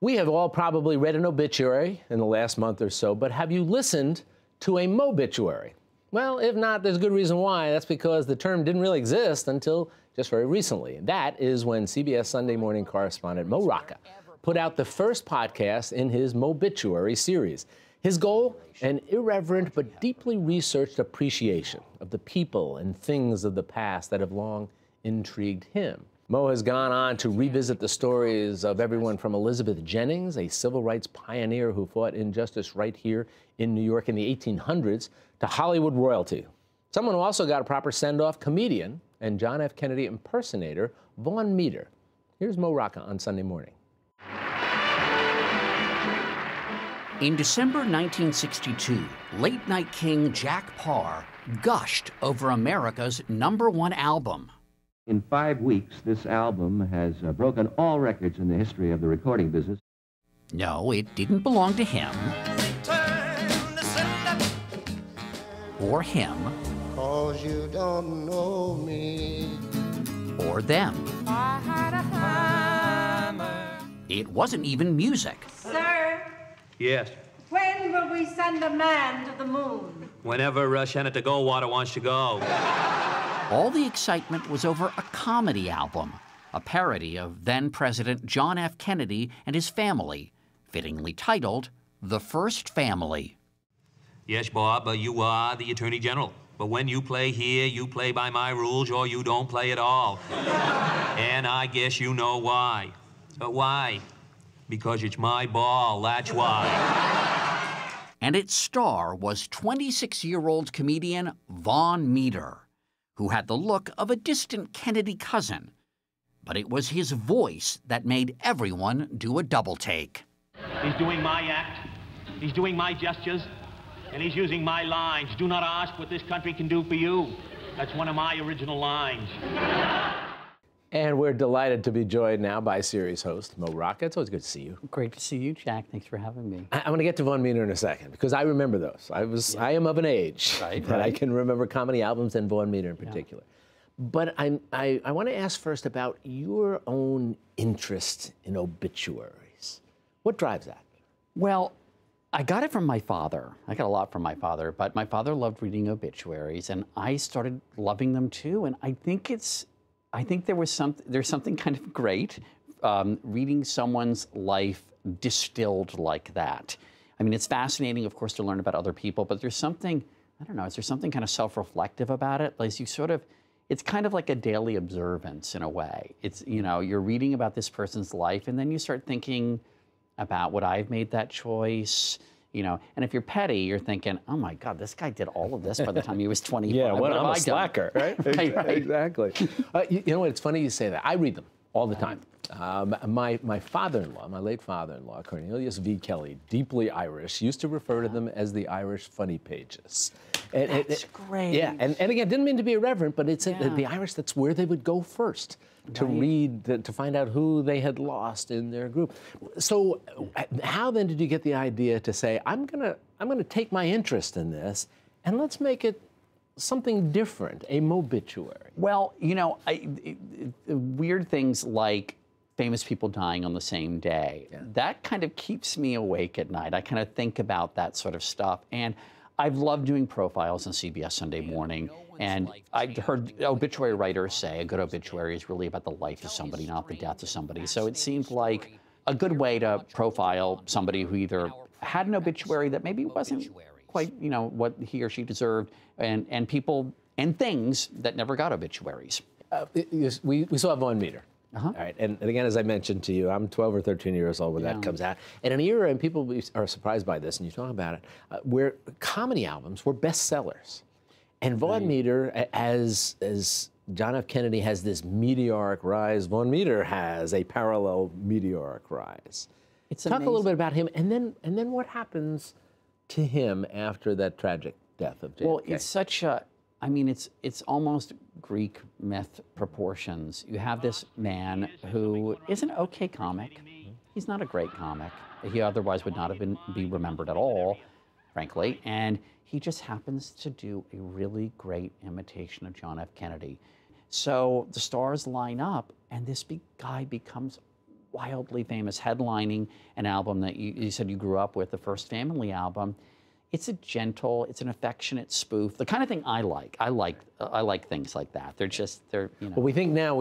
We have all probably read an obituary in the last month or so, but have you listened to a mobituary? Well, if not, there's a good reason why. That's because the term didn't really exist until just very recently. And that is when CBS Sunday morning correspondent Mo Rocca put out the first podcast in his mobituary series. His goal? An irreverent but deeply researched appreciation of the people and things of the past that have long intrigued him. Mo has gone on to revisit the stories of everyone from Elizabeth Jennings, a civil rights pioneer who fought injustice right here in New York in the 1800s, to Hollywood royalty. Someone who also got a proper send-off, comedian and John F. Kennedy impersonator Vaughn Meader. Here's Mo Rocca on Sunday Morning. In December 1962, late-night king Jack Paar gushed over America's #1 album. In 5 weeks, this album has broken all records in the history of the recording business. No, it didn't belong to him. Or him. 'Cause you don't know me. Or them. I had a hammer. It wasn't even music. Sir, Yes. when will we send a man to the moon? Whenever Senator Goldwater wants to go. All the excitement was over a comedy album, a parody of then-President John F. Kennedy and his family, fittingly titled The First Family. Yes, Bob, you are the Attorney General. But when you play here, you play by my rules or you don't play at all. And I guess you know why. Why? Because it's my ball, that's why. And its star was 26-year-old comedian Vaughn Meader, who had the look of a distant Kennedy cousin. But it was his voice that made everyone do a double take. He's doing my act, he's doing my gestures, and he's using my lines. Do not ask what this country can do for you. That's one of my original lines. And we're delighted to be joined now by series host Mo Rocca. It's always good to see you. Great to see you, Jack. Thanks for having me. I'm going to get to Vaughn Meader in a second because I remember those. I am of an age that I can remember comedy albums and Vaughn Meader in particular. Yeah. But I want to ask first about your own interest in obituaries. What drives that? Well, I got it from my father. I got a lot from my father, but my father loved reading obituaries, and I started loving them too. And I think there's something kind of great reading someone's life distilled like that. I mean, it's fascinating, of course, to learn about other people, but there's something, I don't know, is there something kind of self-reflective about it? Like it's kind of like a daily observance in a way. It's, you're reading about this person's life, and then you start thinking about would I have made that choice? And if you're petty, you're thinking, oh my God, this guy did all of this by the time he was 25. Yeah, I'm a slacker, right? right? Exactly. You know what, it's funny you say that. I read them all the time. My father-in-law, my late father-in-law, Cornelius V. Kelly, deeply Irish, used to refer to them as the Irish funny pages. That's great. Yeah, and again, didn't mean to be irreverent, but it's the Irish, that's where they would go first to read, to find out who they had lost in their group. So how then did you get the idea to say, I'm gonna take my interest in this and let's make it something different, a mobituary? Well, weird things like famous people dying on the same day, that kind of keeps me awake at night. I kind of think about that sort of stuff. And I've loved doing profiles on CBS Sunday Morning, and I've heard obituary writers say a good obituary is really about the life of somebody, not the death of somebody. So it seemed like a good way to profile somebody who either had an obituary that maybe wasn't quite, what he or she deserved, and people and things that never got obituaries. We saw Vaughn Meader. Uh-huh. All right, and again, as I mentioned to you, I'm 12 or 13 years old when that comes out. And an era, and people are surprised by this, and you talk about it, where comedy albums were bestsellers. And Vaughn Meader, as John F. Kennedy has this meteoric rise, Vaughn Meader has a parallel meteoric rise. It's Talk amazing. a little bit about him, and then what happens to him after that tragic death of JFK? Well, it's such a, it's almost Greek myth proportions. You have this man who is an okay comic. He's not a great comic. He otherwise would not have be remembered at all, frankly. And he just happens to do a really great imitation of John F. Kennedy. So the stars line up, and this big guy becomes wildly famous, headlining an album that you said you grew up with, the first Family album. It's a gentle, it's an affectionate spoof, the kind of thing I like. I like things like that. They're you know. But we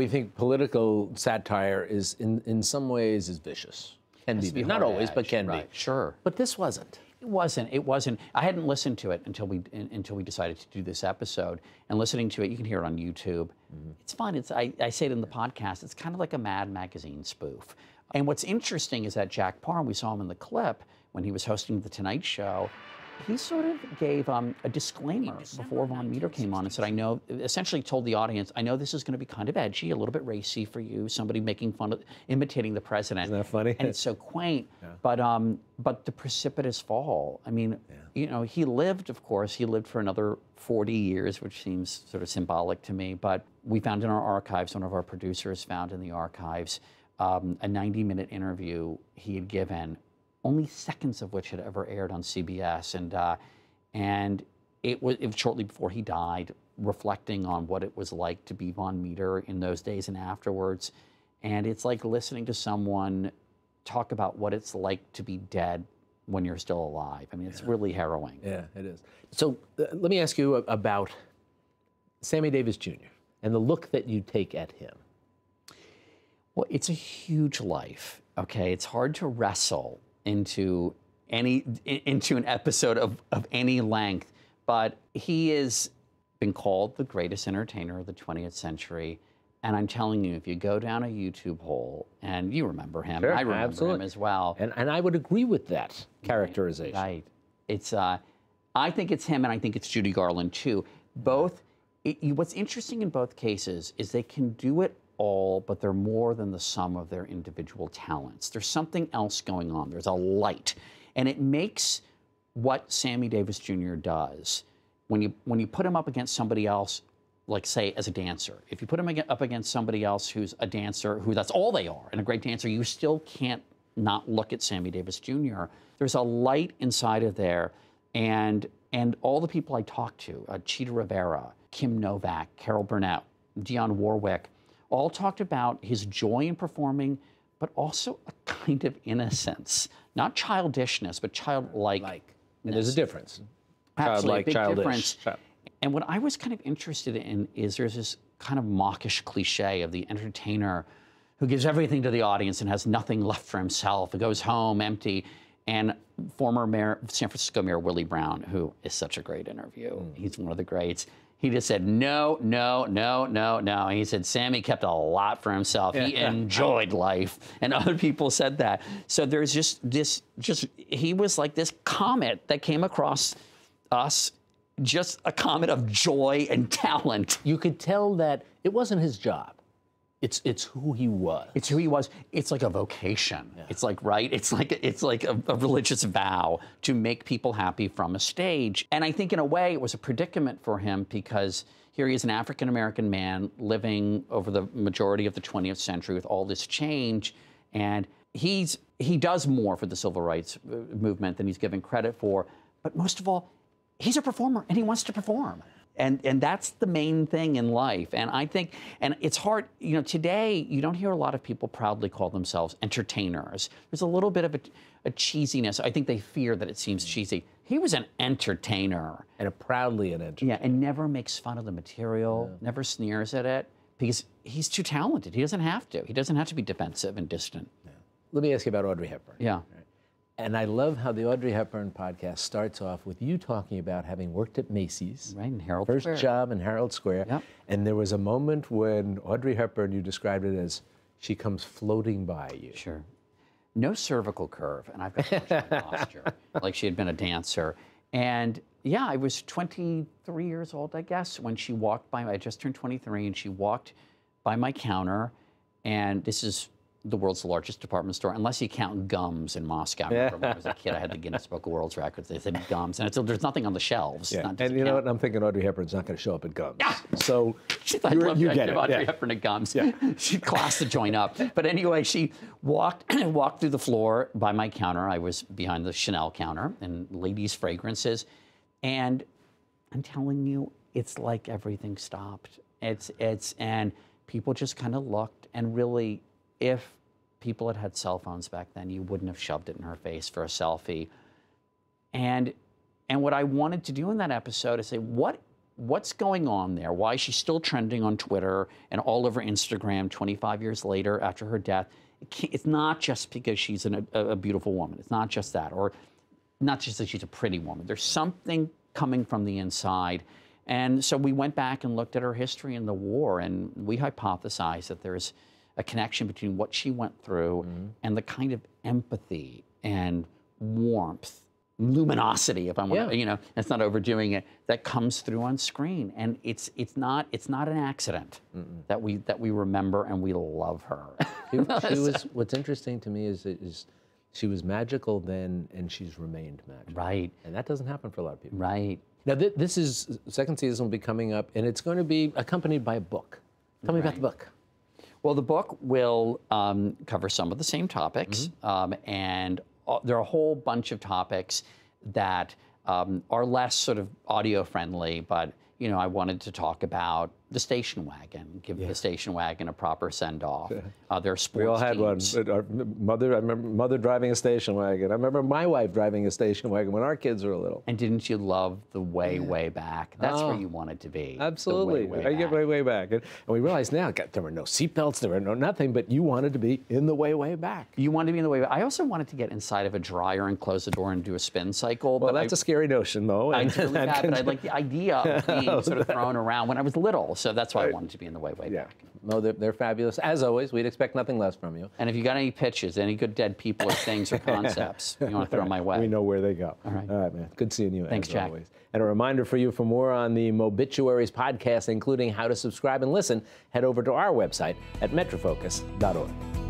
think political satire is, in some ways, is vicious. Can be, not always, but can be. Sure. But this wasn't. It wasn't. I hadn't listened to it until we decided to do this episode. And listening to it, you can hear it on YouTube. It's fun. I say it in the podcast. It's kind of like a Mad Magazine spoof. And what's interesting is that Jack Parr, we saw him in the clip when he was hosting The Tonight Show. He sort of gave a disclaimer before Von Meter came on and said, essentially told the audience, I know this is going to be kind of edgy, a little bit racy for you, somebody making fun of, imitating the president. Isn't that funny? And it's so quaint. Yeah. But the precipitous fall, I mean, you know, he lived for another 40 years, which seems sort of symbolic to me, but we found in our archives, one of our producers found in the archives, a 90-minute interview he had given, only seconds of which had ever aired on CBS, and it was shortly before he died, reflecting on what it was like to be Von Meter in those days and afterwards, and it's like listening to someone talk about what it's like to be dead when you're still alive. I mean, it's really harrowing. Yeah, it is. So let me ask you about Sammy Davis Jr. and the look that you take at him. Well, it's a huge life. Okay, it's hard to wrestle into an episode of any length, but he has been called the greatest entertainer of the 20th century. And I'm telling you, if you go down a YouTube hole, and you remember him, sure, I remember him as well. And I would agree with that characterization. Right. It's I think it's him, and I think it's Judy Garland too. What's interesting in both cases is they can do it all, but they're more than the sum of their individual talents. There's something else going on. There's a light. And it makes what Sammy Davis Jr. does, when you put him up against somebody else, like say as a dancer, if you put him up against somebody else who's a dancer, who that's all they are, and a great dancer, you still can't not look at Sammy Davis Jr. There's a light inside of there, and all the people I talked to, Cheetah Rivera, Kim Novak, Carol Burnett, Dionne Warwick, all talked about his joy in performing, but also a kind of innocence. Not childishness, but childlikeness. There's a difference. Absolutely, Childlike, a big childish. difference. And what I was kind of interested in is there's this kind of mawkish cliche of the entertainer who gives everything to the audience and has nothing left for himself, who goes home empty. And former San Francisco Mayor Willie Brown, who is such a great interview, he's one of the greats, he just said, no, no, no, no, no. He said, Sammy kept a lot for himself. He enjoyed life. And other people said that. So there's just he was like this comet that came across us, just a comet of joy and talent. You could tell that it wasn't his job. It's who he was. It's who he was. It's like a vocation. Yeah. It's like, right? It's like a religious vow to make people happy from a stage. And I think in a way it was a predicament for him, because here he is, an African-American man living over the majority of the 20th century with all this change. And he does more for the civil rights movement than he's given credit for. But most of all, he's a performer and he wants to perform. And that's the main thing in life. And I think, and it's hard, you know, today you don't hear a lot of people proudly call themselves entertainers. There's a little bit of a cheesiness. I think they fear that it seems cheesy. He was an entertainer. And proudly an entertainer. Yeah, and never makes fun of the material, never sneers at it, because he's too talented. He doesn't have to. He doesn't have to be defensive and distant. Yeah. Let me ask you about Audrey Hepburn. Yeah. And I love how the Audrey Hepburn podcast starts off with you talking about having worked at Macy's. Right, in Herald Square. First job in Herald Square. Yep. And there was a moment when Audrey Hepburn, you described it as, she comes floating by you. Sure. No cervical curve, and I've got such a posture, like she had been a dancer. And yeah, I was 23 years old, I guess, when she walked by. I just turned 23, and she walked by my counter, and this is the world's largest department store, unless you count Gums in Moscow. I remember when I was a kid, I had the Guinness Book of World Records. They said Gums, and there's nothing on the shelves. Yeah. And you know what? I'm thinking Audrey Hepburn's not going to show up at Gums. Yeah. So you get it. Audrey yeah. Hepburn at Gums. Yeah. She classed the joint up. But anyway, she walked through the floor by my counter. I was behind the Chanel counter and ladies' fragrances. And I'm telling you, it's like everything stopped. And people just kind of looked, and really, if people had cell phones back then. You wouldn't have shoved it in her face for a selfie. And what I wanted to do in that episode is say, what's going on there? Why is she still trending on Twitter and all over Instagram 25 years later after her death? It's not just because she's a beautiful woman. It's not just that, or not just that she's a pretty woman. There's something coming from the inside. And so we went back and looked at her history in the war, and we hypothesized that there's a connection between what she went through and the kind of empathy and warmth, luminosity, if I want to, you know, it's not overdoing it, that comes through on screen. And it's not an accident that we remember and we love her. She was, what's interesting to me is she was magical then, and she's remained magical. Right. And that doesn't happen for a lot of people. Right. Now, this is, second season will be coming up, and it's going to be accompanied by a book. Tell me about the book. Well, the book will cover some of the same topics, and there are a whole bunch of topics that are less sort of audio-friendly, but, you know, I wanted to talk about the station wagon, give the station wagon a proper send-off. Their sports We all had teams. one. Our mother, I remember mother driving a station wagon. I remember my wife driving a station wagon when our kids were little. And didn't you love the way back? That's where you wanted to be. Absolutely. I get way back. And we realize now, God, there were no seatbelts, there were no nothing, but you wanted to be in the way back. You wanted to be in the way back. I also wanted to get inside of a dryer and close the door and do a spin cycle. Well, but that's a scary notion, though. I really that, but I like the idea of being sort of thrown around when I was little. So that's why I wanted to be in the way back. No, they're fabulous. As always, we'd expect nothing less from you. And if you got any pitches, any good dead people or things or concepts you want to throw my way. We know where they go. All right, man. Good seeing you. Thanks, as Jack. Always. And a reminder for you, for more on the Mobituaries podcast, including how to subscribe and listen, head over to our website at metrofocus.org.